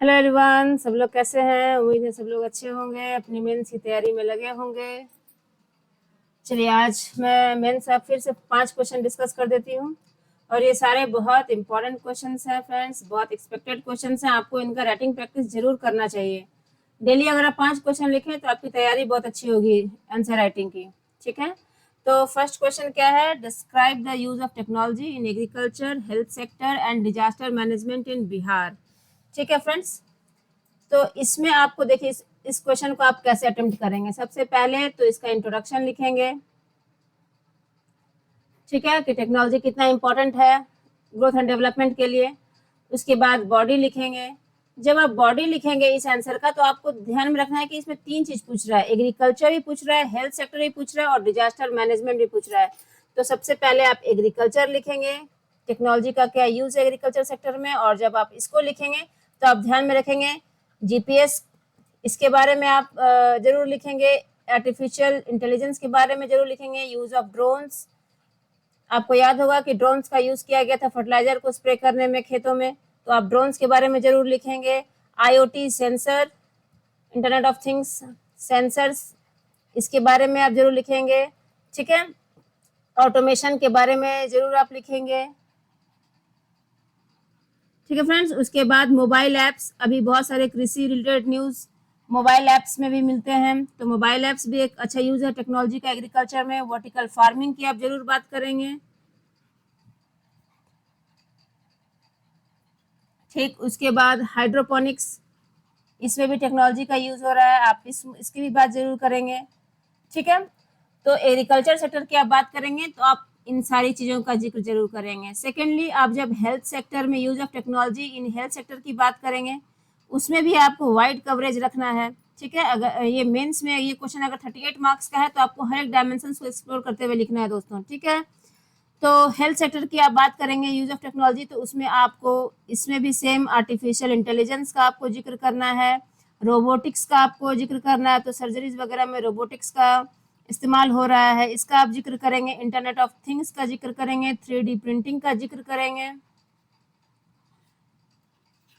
Hello everyone, सब लोग कैसे हैं? उम्मीद है सब लोग अच्छे होंगे, अपनी मेंस की तैयारी में लगे होंगे। चलिए आज मैं मेंस आप फिर से 5 क्वेश्चन डिस्कस कर देती हूँ। और ये सारे बहुत इंपॉर्टेंट क्वेश्चंस हैं फ्रेंड्स, बहुत एक्सपेक्टेड क्वेश्चंस हैं। आपको इनका राइटिंग प्रैक्टिस जरूर करना चाहिए। डेली अगर आप 5 क्वेश्चन लिखें तो आपकी तैयारी बहुत अच्छी होगी आंसर राइटिंग की। ठीक है, तो फर्स्ट क्वेश्चन क्या है? Describe the use of technology in agriculture, health sector and disaster management in Bihar. ठीक है फ्रेंड्स, तो इसमें आपको देखिए इस क्वेश्चन को आप कैसे अटेम्प्ट करेंगे। सबसे पहले तो इसका इंट्रोडक्शन लिखेंगे, ठीक है, कि टेक्नोलॉजी कितना इंपॉर्टेंट है ग्रोथ एंड डेवलपमेंट के लिए। उसके बाद बॉडी लिखेंगे। जब आप बॉडी लिखेंगे इस आंसर का, तो आपको ध्यान में रखना है कि इसमें 3 चीज पूछ रहा है, एग्रीकल्चर भी पूछ रहा है, हेल्थ सेक्टर भी पूछ रहा है और डिजास्टर मैनेजमेंट भी पूछ रहा है। तो सबसे पहले आप एग्रीकल्चर लिखेंगे, टेक्नोलॉजी का क्या यूज है एग्रीकल्चर सेक्टर में। और जब आप इसको लिखेंगे तो आप ध्यान में रखेंगे जीपीएस, इसके बारे में आप जरूर लिखेंगे। आर्टिफिशियल इंटेलिजेंस के बारे में जरूर लिखेंगे। यूज ऑफ ड्रोन्स, आपको याद होगा कि ड्रोन्स का यूज किया गया था फर्टिलाइजर को स्प्रे करने में खेतों में, तो आप ड्रोन्स के बारे में जरूर लिखेंगे। IoT sensor, internet of things sensors, इसके बारे में आप जरूर लिखेंगे। ठीक है, ऑटोमेशन के बारे में जरूर आप लिखेंगे। ठीक है फ्रेंड्स, उसके बाद मोबाइल ऐप्स, अभी बहुत सारे कृषि रिलेटेड न्यूज मोबाइल ऐप्स में भी मिलते हैं, तो मोबाइल ऐप्स भी एक अच्छा यूज है टेक्नोलॉजी का एग्रीकल्चर में। वर्टिकल फार्मिंग की आप जरूर बात करेंगे। ठीक, उसके बाद हाइड्रोपोनिक्स, इसमें भी टेक्नोलॉजी का यूज हो रहा है, आप इसकी भी बात जरूर करेंगे। ठीक है, तो एग्रीकल्चर सेक्टर की आप बात करेंगे तो आप इन सारी चीजों का जिक्र जरूर करेंगे। सेकेंडली, आप जब हेल्थ सेक्टर में use of technology in health sector की बात करेंगे, उसमें भी आपको वाइड कवरेज रखना है। ठीक है, अगर ये मेंस में ये क्वेश्चन अगर 38 मार्क्स का है तो आपको हर एक डायमेंशन को एक्सप्लोर करते हुए लिखना है दोस्तों। ठीक है, तो हेल्थ सेक्टर की आप बात करेंगे यूज ऑफ टेक्नोलॉजी, तो उसमें आपको इसमें भी सेम आर्टिफिशियल इंटेलिजेंस का आपको जिक्र करना है, रोबोटिक्स का आपको जिक्र करना है। तो सर्जरीज वगैरह में रोबोटिक्स का इस्तेमाल हो रहा है, इसका आप जिक्र करेंगे। इंटरनेट ऑफ थिंग्स का जिक्र करेंगे, 3D प्रिंटिंग का जिक्र करेंगे,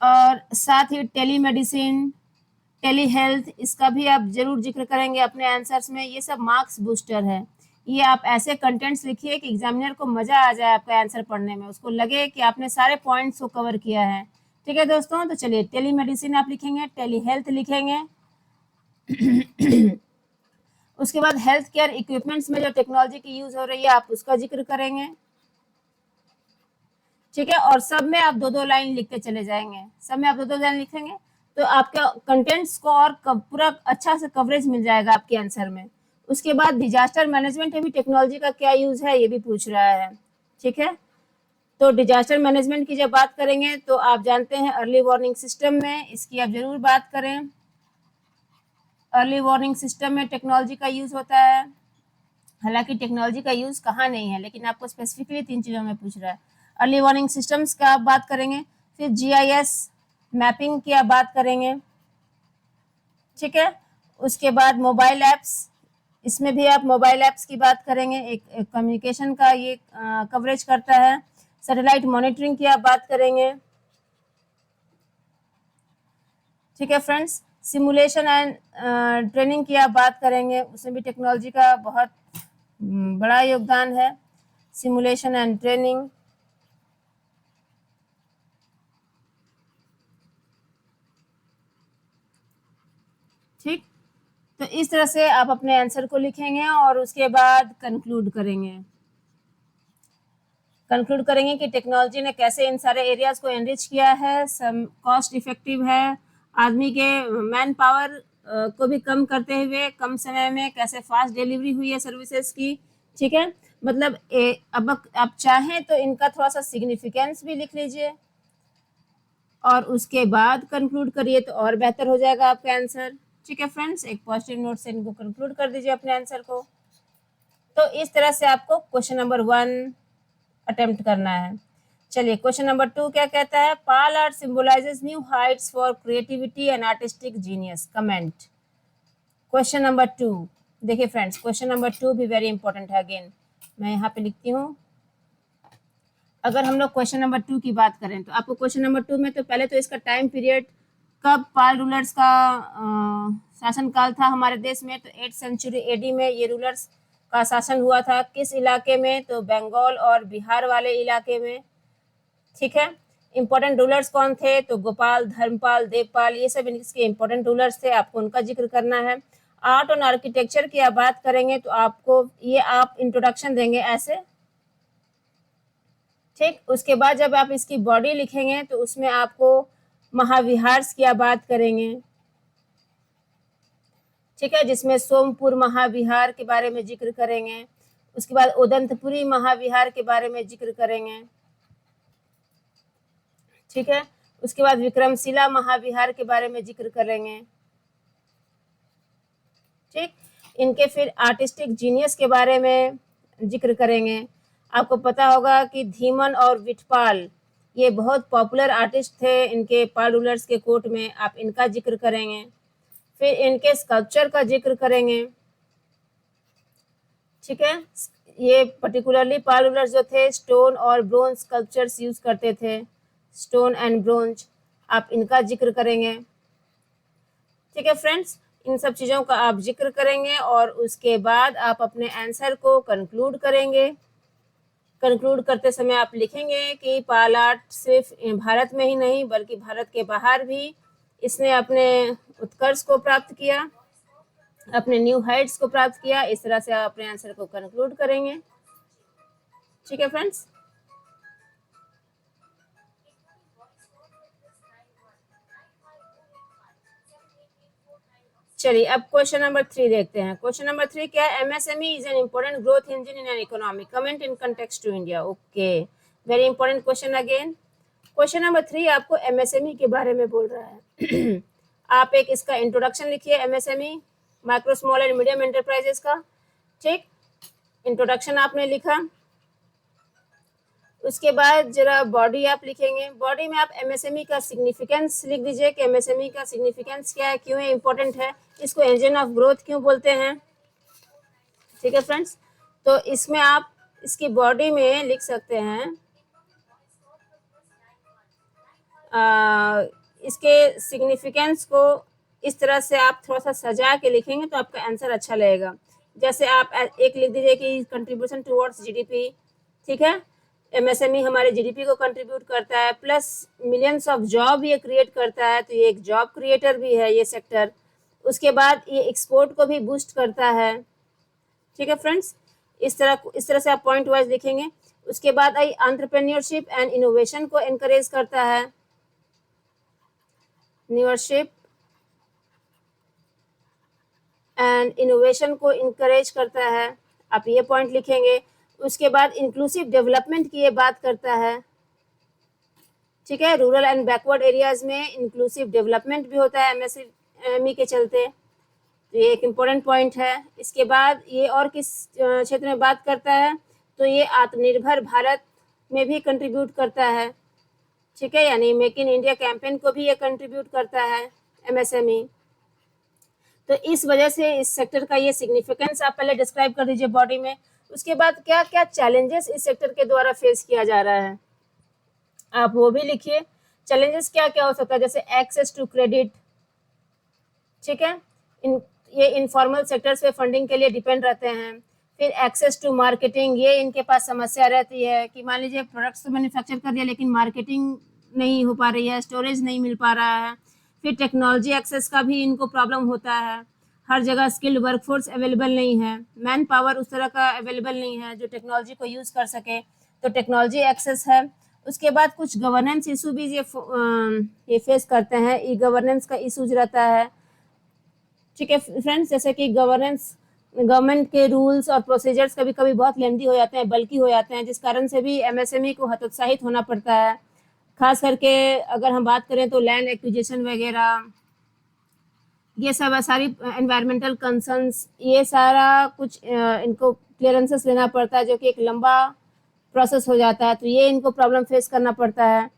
और साथ ही टेली मेडिसिन, टेली हेल्थ, इसका भी आप जरूर जिक्र करेंगे अपने आंसर्स में। ये सब मार्क्स बूस्टर है। ये आप ऐसे कंटेंट्स लिखिए कि एग्जामिनर को मजा आ जाए आपका आंसर पढ़ने में, उसको लगे कि आपने सारे पॉइंट्स को कवर किया है। ठीक है दोस्तों, तो चलिए टेली मेडिसिन आप लिखेंगे, टेली हेल्थ लिखेंगे। उसके बाद हेल्थ केयर इक्विपमेंट्स में जो टेक्नोलॉजी की यूज हो रही है आप उसका जिक्र करेंगे। ठीक है, और सब में आप 2-2 लाइन लिखते चले जाएंगे, सब में आप 2-2 लाइन लिखेंगे तो आपके कंटेंट्स को और पूरा अच्छा से कवरेज मिल जाएगा आपके आंसर में। उसके बाद डिजास्टर मैनेजमेंट में भी टेक्नोलॉजी का क्या यूज है ये भी पूछ रहा है। ठीक है, तो डिजास्टर मैनेजमेंट की जब बात करेंगे तो आप जानते हैं अर्ली वार्निंग सिस्टम में, इसकी आप जरूर बात करें। अर्ली वार्निंग सिस्टम में टेक्नोलॉजी का यूज होता है। हालांकि टेक्नोलॉजी का यूज कहाँ नहीं है, लेकिन आपको स्पेसिफिकली 3 चीजों में पूछ रहा है। अर्ली वार्निंग सिस्टम्स का आप बात करेंगे, फिर जीआईएस मैपिंग की आप बात करेंगे। ठीक है, उसके बाद मोबाइल ऐप्स, इसमें भी आप मोबाइल ऐप्स की बात करेंगे, एक कम्युनिकेशन का ये कवरेज करता है। सैटेलाइट मॉनिटरिंग की आप बात करेंगे। ठीक है फ्रेंड्स, सिमुलेशन एंड ट्रेनिंग की आप बात करेंगे, उसमें भी टेक्नोलॉजी का बहुत बड़ा योगदान है। Simulation and training. ठीक, तो इस तरह से आप अपने आंसर को लिखेंगे और उसके बाद कंक्लूड करेंगे। कंक्लूड करेंगे कि टेक्नोलॉजी ने कैसे इन सारे एरियाज को एनरिच किया है, सम कॉस्ट इफेक्टिव है, आदमी के मैन पावर को भी कम करते हुए कम समय में कैसे फास्ट डिलीवरी हुई है सर्विसेज की। ठीक है, मतलब अब आप चाहें तो इनका थोड़ा सा सिग्निफिकेंस भी लिख लीजिए और उसके बाद कंक्लूड करिए तो और बेहतर हो जाएगा आपका आंसर। ठीक है फ्रेंड्स, एक पॉजिटिव नोट से इनको कंक्लूड कर दीजिए अपने आंसर को। तो इस तरह से आपको क्वेश्चन नंबर 1 अटेम्प्ट करना है। चलिए क्वेश्चन नंबर 2 क्या कहता है? Pala art symbolises new heights for creativity and artistic genius, comment. Question number 2, देखिए फ्रेंड्स क्वेश्चन नंबर 2 भी वेरी इंपॉर्टेंट है। अगेन मैं यहाँ पे लिखती हूँ, अगर हम लोग क्वेश्चन नंबर 2 की बात करें तो आपको क्वेश्चन नंबर 2 में तो पहले तो इसका टाइम पीरियड कब पाल रूलर्स का शासनकाल था हमारे देश में? तो 8th सेंचुरी एडी में ये रूलर्स का शासन हुआ था। किस इलाके में? तो बंगाल और बिहार वाले इलाके में। ठीक है। इंपॉर्टेंट रूलर्स कौन थे? तो गोपाल, धर्मपाल, देवपाल, ये सब इसके इंपॉर्टेंट रूलर्स थे, आपको उनका जिक्र करना है। आर्ट और आर्किटेक्चर की आप बात करेंगे तो आपको ये आप इंट्रोडक्शन देंगे ऐसे। ठीक, उसके बाद जब आप इसकी बॉडी लिखेंगे तो उसमें आपको महाविहार्स की आप बात करेंगे। ठीक है, जिसमें सोमपुर महाविहार के बारे में जिक्र करेंगे। उसके बाद उदंतपुरी महाविहार के बारे में जिक्र करेंगे। ठीक है, उसके बाद विक्रमशिला महाविहार के बारे में जिक्र करेंगे। ठीक, इनके फिर आर्टिस्टिक जीनियस के बारे में जिक्र करेंगे। आपको पता होगा कि धीमन और विठपाल ये बहुत पॉपुलर आर्टिस्ट थे इनके पाल रूलर्स के कोर्ट में, आप इनका जिक्र करेंगे। फिर इनके स्कल्पचर का जिक्र करेंगे। ठीक है, ये पर्टिकुलरली पाल रूलर्स जो थे स्टोन और ब्रोंज स्कल्पचर्स यूज करते थे, स्टोन एंड ब्रोंज, आप इनका जिक्र करेंगे। ठीक है फ्रेंड्स, इन सब चीज़ों का आप जिक्र करेंगे और उसके बाद आप अपने आंसर को कंक्लूड करेंगे। कंक्लूड करते समय आप लिखेंगे कि पाल आर्ट सिर्फ भारत में ही नहीं बल्कि भारत के बाहर भी इसने अपने उत्कर्ष को प्राप्त किया, अपने न्यू हाइट्स को प्राप्त किया। इस तरह से आप अपने आंसर को कंक्लूड करेंगे। ठीक है फ्रेंड्स, चलिए अब क्वेश्चन नंबर 3 देखते हैं। क्वेश्चन नंबर 3 क्या है? MSME is an important growth engine in an economy, comment in context to India. Okay, very important question again. Question number 3 आपको एमएसएमई के बारे में बोल रहा है। आप एक इसका इंट्रोडक्शन लिखिए, MSME micro small and medium enterprises का। ठीक, इंट्रोडक्शन आपने लिखा, उसके बाद जरा बॉडी आप लिखेंगे। बॉडी में आप एमएसएमई का सिग्निफिकेंस लिख दीजिए कि एमएसएमई का सिग्निफिकेंस क्या है, क्यों इम्पोर्टेंट है, इसको इंजन ऑफ ग्रोथ क्यों बोलते हैं। ठीक है फ्रेंड्स, तो इसमें आप इसकी बॉडी में लिख सकते हैं इसके सिग्निफिकेंस को इस तरह से आप थोड़ा सा सजा के लिखेंगे तो आपका आंसर अच्छा लगेगा। जैसे आप एक लिख दीजिए कि कंट्रीब्यूशन टुवर्ड्स जीडीपी। ठीक है, एमएसएमई हमारे जीडीपी को कंट्रीब्यूट करता है, प्लस मिलियंस ऑफ जॉब ये क्रिएट करता है, तो ये एक जॉब क्रिएटर भी है ये सेक्टर। उसके बाद ये एक्सपोर्ट को भी बूस्ट करता है। ठीक है फ्रेंड्स, इस तरह से आप पॉइंट वाइज लिखेंगे। उसके बाद आई एंटरप्रेन्योरशिप एंड इनोवेशन को एनकरेज करता है, एंटरप्रेन्योरशिप एंड इनोवेशन को इनकरेज करता है, आप ये पॉइंट लिखेंगे। उसके बाद इंक्लूसिव डेवलपमेंट की ये बात करता है। ठीक है, रूरल एंड बैकवर्ड एरियाज में इंक्लूसिव डेवलपमेंट भी होता है एमएसएमई के चलते, तो ये एक इम्पोर्टेंट पॉइंट है। इसके बाद ये और किस क्षेत्र में बात करता है, तो ये आत्मनिर्भर भारत में भी कंट्रीब्यूट करता है। ठीक है, यानी मेक इन इंडिया कैंपेन को भी ये कंट्रीब्यूट करता है एमएसएमई। तो इस वजह से इस सेक्टर का ये सिग्निफिकेंस आप पहले डिस्क्राइब कर दीजिए बॉडी में। उसके बाद क्या क्या चैलेंजेस इस सेक्टर के द्वारा फेस किया जा रहा है, आप वो भी लिखिए। चैलेंजेस क्या क्या हो सकता है, जैसे एक्सेस टू क्रेडिट। ठीक है, ये इनफॉर्मल सेक्टर्स पे फंडिंग के लिए डिपेंड रहते हैं। फिर एक्सेस टू मार्केटिंग, ये इनके पास समस्या रहती है कि मान लीजिए प्रोडक्ट्स तो मैन्युफैक्चर कर दिया लेकिन मार्केटिंग नहीं हो पा रही है, स्टोरेज नहीं मिल पा रहा है। फिर टेक्नोलॉजी एक्सेस का भी इनको प्रॉब्लम होता है, हर जगह स्किल्ड वर्कफोर्स अवेलेबल नहीं है, मैन पावर उस तरह का अवेलेबल नहीं है जो टेक्नोलॉजी को यूज़ कर सके, तो टेक्नोलॉजी एक्सेस है। उसके बाद कुछ गवर्नेंस इशू भी ये फेस करते हैं, ई गवर्नेंस का इशूज रहता है। ठीक है फ्रेंड्स, जैसे कि गवर्नमेंट के रूल्स और प्रोसीजर्स कभी कभी बहुत लेंदी हो जाते हैं, बल्कि हो जाते हैं, जिस कारण से भी एमएसएमई को हतोत्साहित होना पड़ता है। खास करके अगर हम बात करें तो लैंड एक्विजिशन वगैरह, ये सब सारी एनवायरमेंटल कंसर्न्स, ये सारा कुछ इनको क्लियरेंसेस लेना पड़ता है जो कि एक लंबा प्रोसेस हो जाता है, तो ये इनको प्रॉब्लम फेस करना पड़ता है।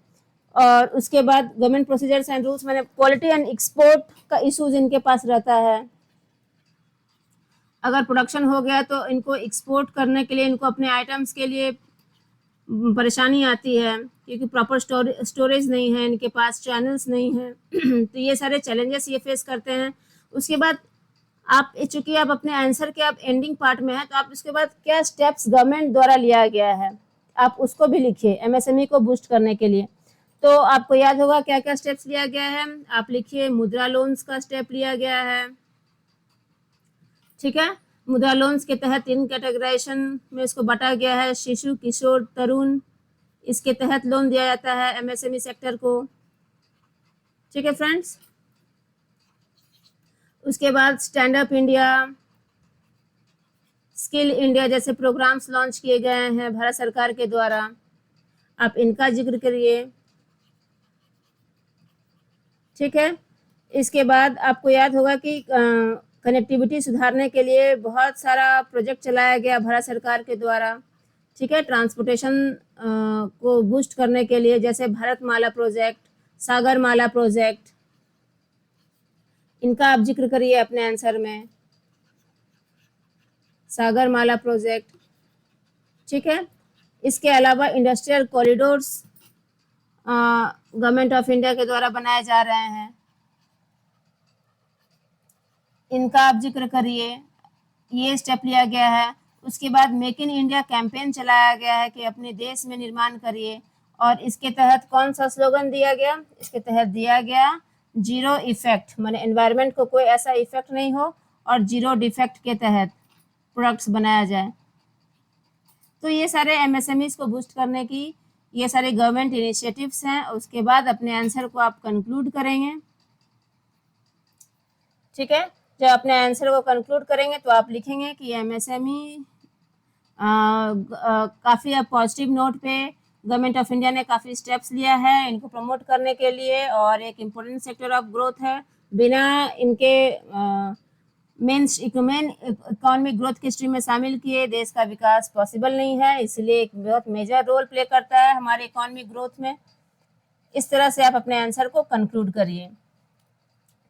और उसके बाद गवर्नमेंट प्रोसीजर्स एंड रूल्स मैंने क्वालिटी एंड एक्सपोर्ट का इशूज इनके पास रहता है। अगर प्रोडक्शन हो गया तो इनको एक्सपोर्ट करने के लिए इनको अपने आइटम्स के लिए परेशानी आती है। क्योंकि प्रॉपर स्टोरेज नहीं है, इनके पास चैनल्स नहीं है तो ये सारे चैलेंजेस ये फेस करते हैं। उसके बाद आप, चूंकि आप अपने आंसर के आप एंडिंग पार्ट में है, तो आप उसके बाद क्या स्टेप्स गवर्नमेंट द्वारा लिया गया है आप उसको भी लिखिए एमएसएमई को बूस्ट करने के लिए। तो आपको याद होगा क्या क्या स्टेप्स लिया गया है, आप लिखिए मुद्रा लोन्स का स्टेप लिया गया है, ठीक है। मुद्रा लोन्स के तहत 3 कैटेगराइजेशन में इसको बांटा गया है, शिशु, किशोर, तरुण, इसके तहत लोन दिया जाता है एमएसएमई सेक्टर को, ठीक है फ्रेंड्स। उसके बाद stand up India, skill India जैसे प्रोग्राम्स लॉन्च किए गए हैं भारत सरकार के द्वारा, आप इनका जिक्र करिए, ठीक है। इसके बाद आपको याद होगा कि कनेक्टिविटी सुधारने के लिए बहुत सारा प्रोजेक्ट चलाया गया भारत सरकार के द्वारा, ठीक है। ट्रांसपोर्टेशन को बूस्ट करने के लिए, जैसे भारत माला प्रोजेक्ट, सागर माला प्रोजेक्ट, इनका आप जिक्र करिए अपने आंसर में, सागर माला प्रोजेक्ट, ठीक है। इसके अलावा industrial corridors government of India के द्वारा बनाए जा रहे हैं, इनका आप जिक्र करिए, ये स्टेप लिया गया है। उसके बाद मेक इन इंडिया कैंपेन चलाया गया है कि अपने देश में निर्माण करिए, और इसके तहत कौन सा स्लोगन दिया गया, इसके तहत दिया गया जीरो इफेक्ट, माने एनवायरनमेंट को कोई ऐसा इफेक्ट नहीं हो और जीरो डिफेक्ट के तहत प्रोडक्ट्स बनाया जाए। तो ये सारे एमएसएमईज को बूस्ट करने की ये सारे गवर्नमेंट इनिशिएटिव्स हैं। उसके बाद अपने आंसर को आप कंक्लूड करेंगे, ठीक है। जब अपने आंसर को कंक्लूड करेंगे तो आप लिखेंगे कि एमएसएमई काफ़ी अब पॉजिटिव नोट पे गवर्नमेंट ऑफ इंडिया ने काफ़ी स्टेप्स लिया है इनको प्रमोट करने के लिए, और एक इम्पोर्टेंट सेक्टर ऑफ ग्रोथ है। बिना इनके मेन इकोनॉमिक ग्रोथ की स्ट्रीम में शामिल किए देश का विकास पॉसिबल नहीं है, इसलिए एक बहुत मेजर रोल प्ले करता है हमारे इकोनॉमिक ग्रोथ में। इस तरह से आप अपने आंसर को कंक्लूड करिए।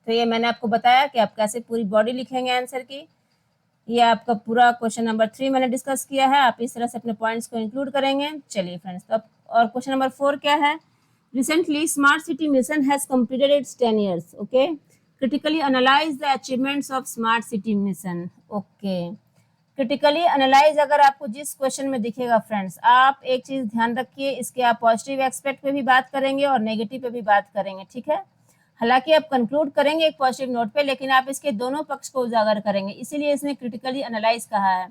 तो ये मैंने आपको बताया कि आप कैसे पूरी बॉडी लिखेंगे आंसर की। ये आपका पूरा क्वेश्चन नंबर 3 मैंने डिस्कस किया है, आप इस तरह से अपने पॉइंट्स को इंक्लूड करेंगे। चलिए फ्रेंड्स, तो अब और क्वेश्चन नंबर 4 क्या है, recently smart city mission has completed it's 10 years, okay. Critically analyse the achievements of smart city mission, okay. Critically analyse अगर आपको जिस क्वेश्चन में दिखेगा फ्रेंड्स, आप एक चीज ध्यान रखिए, इसके आप पॉजिटिव एस्पेक्ट पे भी बात करेंगे और नेगेटिव पे भी बात करेंगे, ठीक है। हालांकि आप कंक्लूड करेंगे एक पॉजिटिव नोट पे, लेकिन आप इसके दोनों पक्ष को उजागर करेंगे, इसीलिए इसने क्रिटिकली एनालाइज कहा है।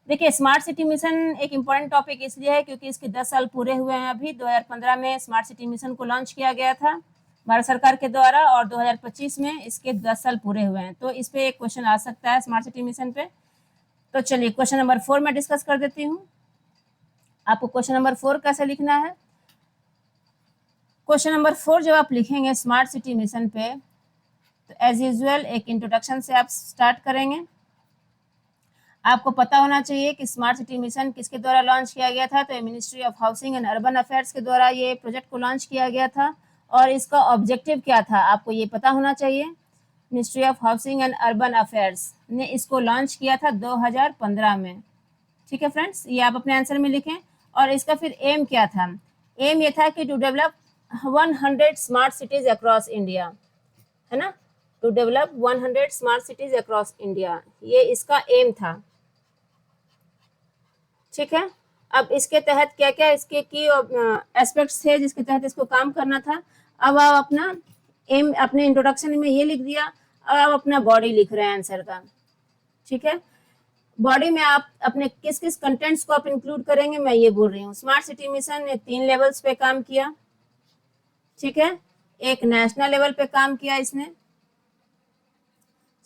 देखिए, स्मार्ट सिटी मिशन एक इम्पॉर्टेंट टॉपिक इसलिए है क्योंकि इसके 10 साल पूरे हुए हैं। अभी 2015 में स्मार्ट सिटी मिशन को लॉन्च किया गया था भारत सरकार के द्वारा, और 2025 में इसके 10 साल पूरे हुए हैं। तो इस पे एक क्वेश्चन आ सकता है स्मार्ट सिटी मिशन पे। तो चलिए क्वेश्चन नंबर 4 में डिस्कस कर देती हूँ। आपको क्वेश्चन नंबर 4 कैसे लिखना है, क्वेश्चन नंबर 4 जब आप लिखेंगे स्मार्ट सिटी मिशन पे, तो एज यूजुअल एक इंट्रोडक्शन से आप स्टार्ट करेंगे। आपको पता होना चाहिए कि स्मार्ट सिटी मिशन किसके द्वारा लॉन्च किया गया था, तो ministry of housing and urban affairs के द्वारा ये प्रोजेक्ट को लॉन्च किया गया था। और इसका ऑब्जेक्टिव क्या था आपको ये पता होना चाहिए। Ministry of housing and urban affairs ने इसको लॉन्च किया था 2015 में, ठीक है फ्रेंड्स, ये आप अपने आंसर में लिखें। और इसका फिर एम क्या था, एम ये था कि to develop 100 smart cities across India, है ना, to develop 100 smart cities across India, ये इसका एम था, ठीक है। अब इसके तहत क्या क्या इसके की एस्पेक्ट्स थे जिसके तहत इसको काम करना था। अब आप अपना एम अपने इंट्रोडक्शन में ये लिख दिया, अब आप अपना बॉडी लिख रहे हैं आंसर का, ठीक है। बॉडी में आप अपने किस किस कंटेंट्स को आप इंक्लूड करेंगे मैं ये बोल रही हूँ। स्मार्ट सिटी मिशन ने 3 लेवल्स पे काम किया, ठीक है। एक नेशनल लेवल पे काम किया इसने,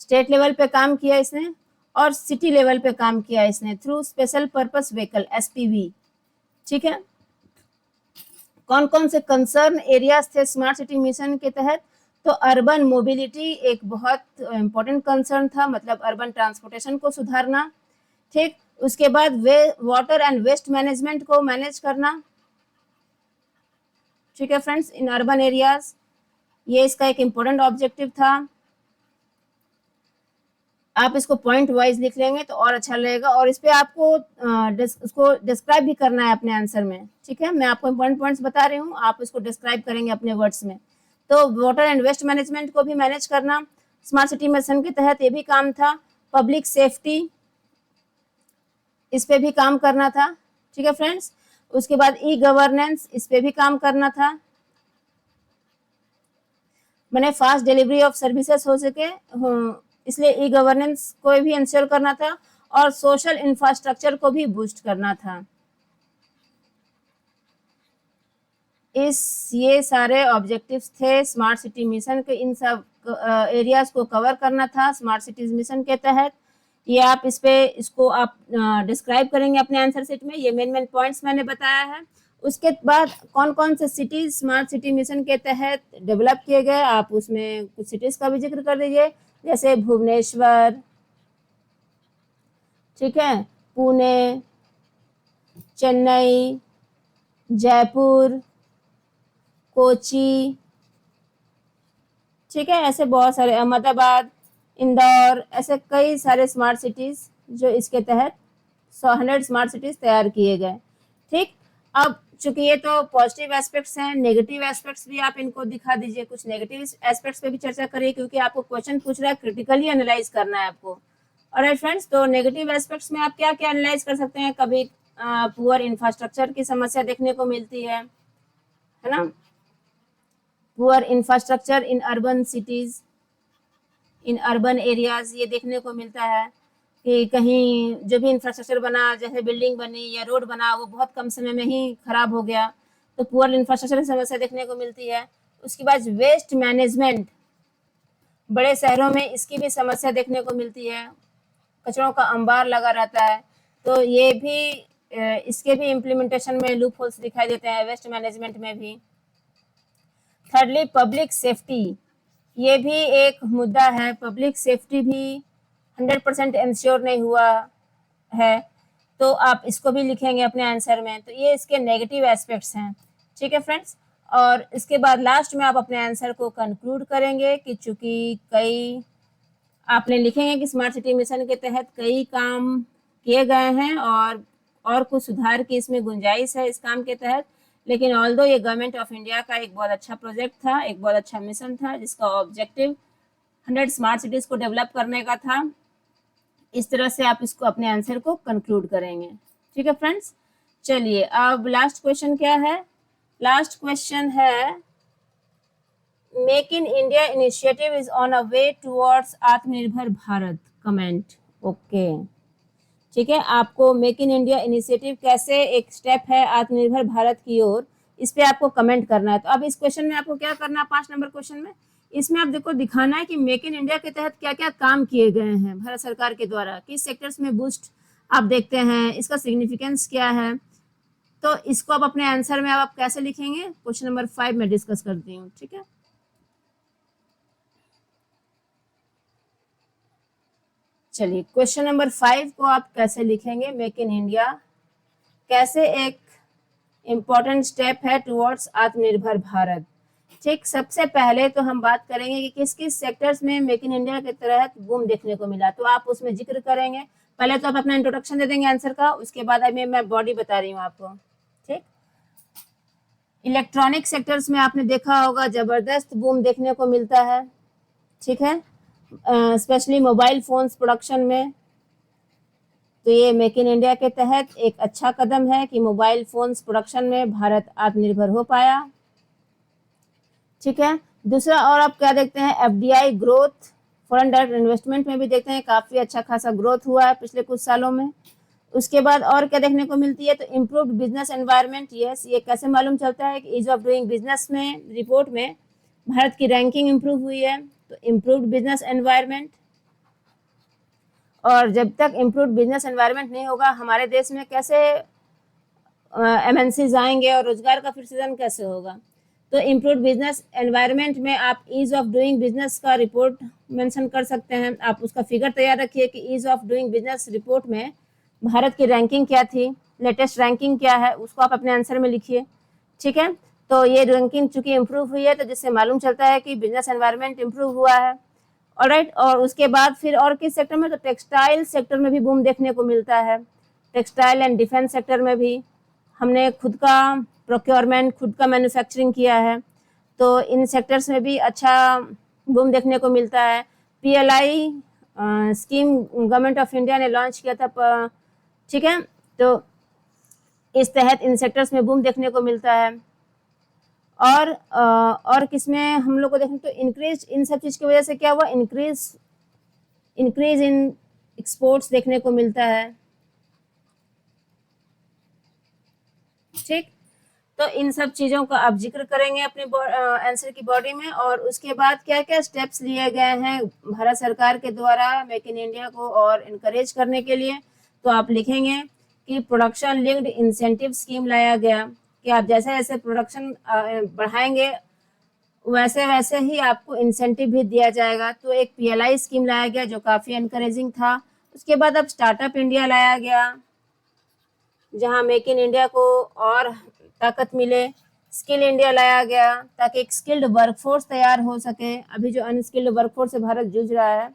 स्टेट लेवल पे काम किया इसने, और सिटी लेवल पे काम किया इसने through special purpose vehicle SPV, ठीक है। कौन कौन से कंसर्न एरियाज थे स्मार्ट सिटी मिशन के तहत, तो अर्बन मोबिलिटी एक बहुत इंपॉर्टेंट कंसर्न था, मतलब अर्बन ट्रांसपोर्टेशन को सुधारना, ठीक। उसके बाद वाटर एंड वेस्ट मैनेजमेंट को मैनेज करना, ठीक है फ्रेंड्स, इन अर्बन एरियाज, ये इसका एक इम्पोर्टेंट ऑब्जेक्टिव था। आप इसको पॉइंट वाइज लिख लेंगे तो और अच्छा लगेगा, और इस पे आपको उसको डिस्क्राइब भी करना है अपने आंसर में, ठीक है। मैं आपको इम्पोर्टेंट पॉइंट्स बता रही हूँ, आप इसको डिस्क्राइब करेंगे अपने वर्ड्स में। तो वाटर एंड वेस्ट मैनेजमेंट को भी मैनेज करना स्मार्ट सिटी मिशन के तहत ये भी काम था। पब्लिक सेफ्टी, इस पे भी काम करना था, ठीक है फ्रेंड्स। उसके बाद ई गवर्नेंस, इस पे भी काम करना था, मैंने फास्ट डिलीवरी ऑफ सर्विसेज हो सके, इसलिए ई गवर्नेंस को भी इंश्योर करना था, और सोशल इंफ्रास्ट्रक्चर को भी बूस्ट करना था। ये सारे ऑब्जेक्टिव्स थे स्मार्ट सिटी मिशन के, इन सब एरियाज को कवर करना था स्मार्ट सिटीज मिशन के तहत। ये आप इसको आप डिस्क्राइब करेंगे अपने आंसर शीट में, ये मेन पॉइंट्स मैंने बताया है। उसके बाद कौन कौन से सिटीज स्मार्ट सिटी मिशन के तहत डेवलप किए गए, आप उसमें कुछ सिटीज का भी जिक्र कर दीजिए, जैसे भुवनेश्वर, ठीक है, पुणे, चेन्नई, जयपुर, कोची, ठीक है, ऐसे बहुत सारे, अहमदाबाद, इंदौर, ऐसे कई सारे स्मार्ट सिटीज जो इसके तहत 100 स्मार्ट सिटीज तैयार किए गए, ठीक। अब चूंकि ये तो पॉजिटिव एस्पेक्ट्स हैं, नेगेटिव एस्पेक्ट्स भी आप इनको दिखा दीजिए, कुछ नेगेटिव एस्पेक्ट्स पे भी चर्चा करिए, क्योंकि आपको क्वेश्चन पूछ रहा है, क्रिटिकली एनालाइज करना है आपको। ऑलराइट फ्रेंड्स, तो नेगेटिव एस्पेक्ट्स में आप क्या क्या एनालाइज कर सकते हैं, कभी पुअर इंफ्रास्ट्रक्चर की समस्या देखने को मिलती है ना, poor infrastructure in urban cities, in urban areas, ये देखने को मिलता है कि कहीं जो भी इंफ्रास्ट्रक्चर बना, जैसे बिल्डिंग बनी या रोड बना, वो बहुत कम समय में ही खराब हो गया, तो पुअर इंफ्रास्ट्रक्चर की समस्या देखने को मिलती है। उसके बाद वेस्ट मैनेजमेंट, बड़े शहरों में इसकी भी समस्या देखने को मिलती है, कचरों का अंबार लगा रहता है, तो ये भी इसके भी इम्प्लीमेंटेशन में लूप होल्स दिखाई देते हैं वेस्ट मैनेजमेंट में भी। थर्डली पब्लिक सेफ्टी, ये भी एक मुद्दा है, पब्लिक सेफ्टी भी 100% इंश्योर नहीं हुआ है, तो आप इसको भी लिखेंगे अपने आंसर में, तो ये इसके नेगेटिव एस्पेक्ट्स हैं, ठीक है फ्रेंड्स। और इसके बाद लास्ट में आप अपने आंसर को कंक्लूड करेंगे कि चूंकि कई आपने लिखेंगे कि स्मार्ट सिटी मिशन के तहत कई काम किए गए हैं, और कुछ सुधार की इसमें गुंजाइश है इस काम के तहत, लेकिन ऑल्दो ये गवर्नमेंट ऑफ इंडिया का एक बहुत अच्छा प्रोजेक्ट था, एक बहुत अच्छा मिशन था, जिसका ऑब्जेक्टिव 100 स्मार्ट सिटीज को डेवलप करने का था। इस तरह से आप इसको अपने आंसर को कंक्लूड करेंगे, ठीक है फ्रेंड्स। चलिए अब लास्ट क्वेश्चन क्या है, लास्ट क्वेश्चन है make in India initiative is on a way towards आत्मनिर्भर भारत, कमेंट, ओके, ठीक है। आपको मेक इन इंडिया इनिशिएटिव कैसे एक स्टेप है आत्मनिर्भर भारत की ओर, इस पे आपको कमेंट करना है। तो अब इस क्वेश्चन में आपको क्या करना है, 5 नंबर क्वेश्चन में, इसमें आप देखो दिखाना है कि मेक इन इंडिया के तहत क्या क्या काम किए गए हैं भारत सरकार के द्वारा, किस सेक्टर्स में बूस्ट आप देखते हैं, इसका सिग्निफिकेंस क्या है। तो इसको आप अपने आंसर में आप कैसे लिखेंगे, क्वेश्चन नंबर 5 में डिस्कस करती हूँ, ठीक है। चलिए क्वेश्चन नंबर 5 को आप कैसे लिखेंगे, मेक इन इंडिया कैसे एक इम्पॉर्टेंट स्टेप है टुवर्ड्स आत्मनिर्भर भारत, ठीक। सबसे पहले तो हम बात करेंगे कि किस किस सेक्टर्स में मेक इन इंडिया के तहत बूम देखने को मिला, तो आप उसमें जिक्र करेंगे। पहले तो आप अपना इंट्रोडक्शन दे देंगे आंसर का, उसके बाद अभी मैं बॉडी बता रही हूँ आपको, ठीक। इलेक्ट्रॉनिक सेक्टर्स में आपने देखा होगा जबरदस्त बूम देखने को मिलता है, ठीक है, स्पेशली मोबाइल फोन्स प्रोडक्शन में। तो ये मेक इन इंडिया के तहत एक अच्छा कदम है कि मोबाइल फोन्स प्रोडक्शन में भारत आत्मनिर्भर हो पाया, ठीक है। दूसरा और आप क्या देखते हैं, FDI growth, foreign direct investment में भी देखते हैं काफी अच्छा खासा ग्रोथ हुआ है पिछले कुछ सालों में। उसके बाद और क्या देखने को मिलती है, तो इम्प्रूव्ड बिजनेस एनवायरनमेंट, यस, ये कैसे मालूम चलता है कि ईज ऑफ डूइंग बिजनेस में रिपोर्ट में भारत की रैंकिंग इम्प्रूव हुई है, तो इम्प्रूव्ड बिजनेस एनवायरनमेंट। और जब तक इम्प्रूव्ड बिजनेस एनवायरनमेंट नहीं होगा हमारे देश में, कैसे एमएनसीज आएंगे और रोजगार का फिर सृजन कैसे होगा। तो इम्प्रूव्ड बिजनेस एनवायरनमेंट में आप ईज ऑफ डूइंग बिजनेस का रिपोर्ट मेंशन कर सकते हैं, आप उसका फिगर तैयार रखिए कि ease of doing business report में भारत की रैंकिंग क्या थी, लेटेस्ट रैंकिंग क्या है, उसको आप अपने आंसर में लिखिए, ठीक है। तो ये रैंकिंग चूंकि इम्प्रूव हुई है, तो जिससे मालूम चलता है कि बिजनेस एनवायरनमेंट इम्प्रूव हुआ है। ऑलराइट। और उसके बाद फिर और किस सेक्टर में, तो टेक्सटाइल सेक्टर में भी बूम देखने को मिलता है। टेक्सटाइल एंड डिफेंस सेक्टर में भी हमने खुद का प्रोक्योरमेंट, खुद का मैन्युफैक्चरिंग किया है, तो इन सेक्टर्स में भी अच्छा बूम देखने को मिलता है। PLI scheme government of India ने लॉन्च किया था, ठीक है, तो इस तहत इन सेक्टर्स में बूम देखने को मिलता है। और किसमें हम लोग को देखें तो इंक्रीज, इन सब चीज़ की वजह से क्या हुआ, इंक्रीज इन एक्सपोर्ट्स देखने को मिलता है। ठीक, तो इन सब चीज़ों का आप जिक्र करेंगे अपने आंसर की बॉडी में। और उसके बाद क्या क्या स्टेप्स लिए गए हैं भारत सरकार के द्वारा मेक इन इंडिया को और इनकरेज करने के लिए, तो आप लिखेंगे कि प्रोडक्शन लिंक्ड इंसेंटिव स्कीम लाया गया, कि आप जैसे जैसे प्रोडक्शन बढ़ाएंगे वैसे वैसे ही आपको इंसेंटिव भी दिया जाएगा। तो एक पीएलआई स्कीम लाया गया जो काफ़ी इनकरेजिंग था। उसके बाद अब स्टार्टअप इंडिया लाया गया, जहां मेक इन इंडिया को और ताकत मिले। स्किल इंडिया लाया गया ताकि एक स्किल्ड वर्कफोर्स तैयार हो सके। अभी जो अनस्किल्ड वर्कफोर्स से भारत जूझ रहा है,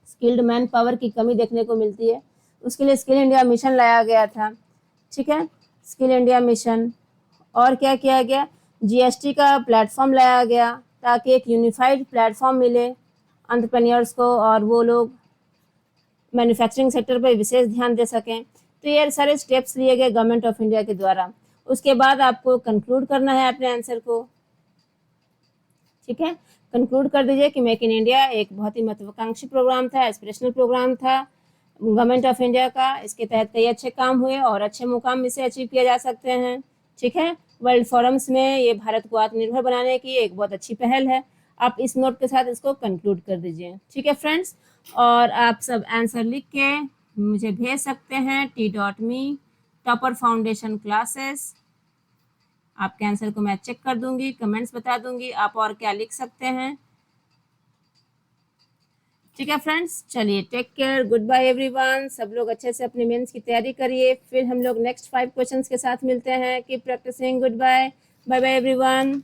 स्किल्ड मैन पावर की कमी देखने को मिलती है, उसके लिए स्किल इंडिया मिशन लाया गया था। ठीक है, स्किल इंडिया मिशन। और क्या किया गया, जीएसटी का प्लेटफॉर्म लाया गया ताकि एक यूनिफाइड प्लेटफॉर्म मिले एंटरप्रेन्योर्स को और वो लोग मैन्युफैक्चरिंग सेक्टर पर विशेष ध्यान दे सकें। तो ये सारे स्टेप्स लिए गए गवर्नमेंट ऑफ इंडिया के द्वारा। उसके बाद आपको कंक्लूड करना है अपने आंसर को। ठीक है, कंक्लूड कर दीजिए कि मेक इन इंडिया एक बहुत ही महत्वाकांक्षी प्रोग्राम था, एस्पिरेशनल प्रोग्राम था गवर्नमेंट ऑफ इंडिया का। इसके तहत कई अच्छे काम हुए और अच्छे मुकाम इसे अचीव किए जा सकते हैं। ठीक है, वर्ल्ड फोरम्स में ये भारत को आत्मनिर्भर बनाने की एक बहुत अच्छी पहल है। आप इस नोट के साथ इसको कंक्लूड कर दीजिए। ठीक है फ्रेंड्स, और आप सब आंसर लिख के मुझे भेज सकते हैं t.me टॉपर फाउंडेशन क्लासेस। आपके आंसर को मैं चेक कर दूंगी, कमेंट्स बता दूंगी आप और क्या लिख सकते हैं। ठीक है फ्रेंड्स, चलिए take care, goodbye everyone. सब लोग अच्छे से अपने मेंस की तैयारी करिए, फिर हम लोग नेक्स्ट 5 क्वेश्चंस के साथ मिलते हैं। Keep practising, goodbye, bye bye everyone.